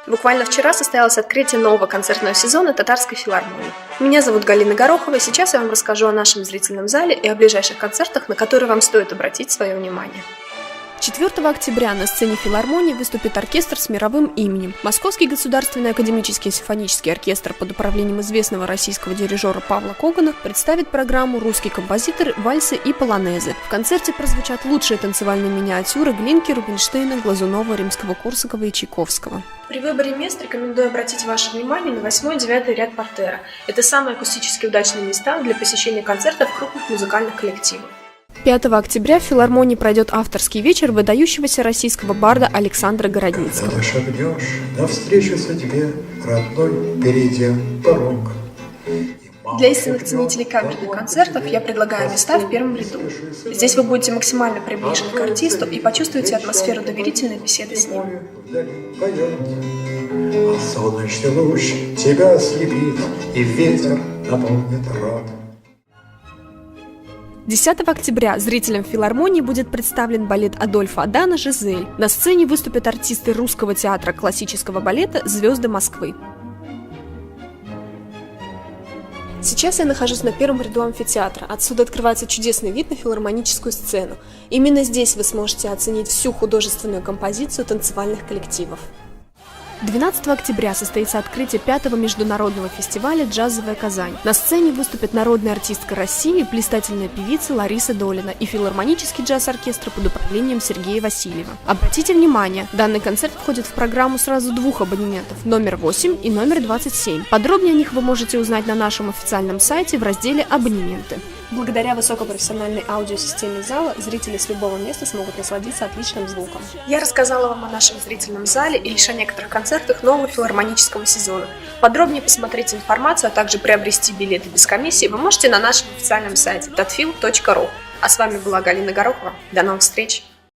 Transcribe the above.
Буквально вчера состоялось открытие нового концертного сезона Татарской филармонии. Меня зовут Галина Горохова, и сейчас я вам расскажу о нашем зрительном зале и о ближайших концертах, на которые вам стоит обратить свое внимание. 4 октября на сцене филармонии выступит оркестр с мировым именем. Московский государственный академический симфонический оркестр под управлением известного российского дирижера Павла Когана представит программу «Русский композитор», вальсы и полонезы. В концерте прозвучат лучшие танцевальные миниатюры Глинки, Рубинштейна, Глазунова, Римского-Корсакова и Чайковского. При выборе мест рекомендую обратить ваше внимание на 8 и 9 ряд портера. Это самые акустически удачные места для посещения концертов крупных музыкальных коллективов. 5 октября в филармонии пройдет авторский вечер выдающегося российского барда Александра Городницкого. Когда шагнешь навстречу судьбе, родной, перейдя порог. Для истинных ценителей камерных концертов я предлагаю места в первом ряду. Здесь вы будете максимально приближены к артисту и почувствуете атмосферу доверительной беседы с ним. А солнечный луч тебя слепит, и ветер наполнит рот. 10 октября зрителям филармонии будет представлен балет Адольфа Адана «Жизель». На сцене выступят артисты Русского театра классического балета «Звезды Москвы». Сейчас я нахожусь на первом ряду амфитеатра. Отсюда открывается чудесный вид на филармоническую сцену. Именно здесь вы сможете оценить всю художественную композицию танцевальных коллективов. 12 октября состоится открытие 5-го международного фестиваля «Джазовая Казань». На сцене выступит народная артистка России, блистательная певица Лариса Долина и филармонический джаз-оркестр под управлением Сергея Васильева. Обратите внимание, данный концерт входит в программу сразу двух абонементов – номер 8 и номер 27. Подробнее о них вы можете узнать на нашем официальном сайте в разделе «Абонементы». Благодаря высокопрофессиональной аудиосистеме зала зрители с любого места смогут насладиться отличным звуком. Я рассказала вам о нашем зрительном зале и лишь о некоторых концертах нового филармонического сезона. Подробнее посмотреть информацию, а также приобрести билеты без комиссии вы можете на нашем официальном сайте tatfil.ru. А с вами была Галина Горохова. До новых встреч!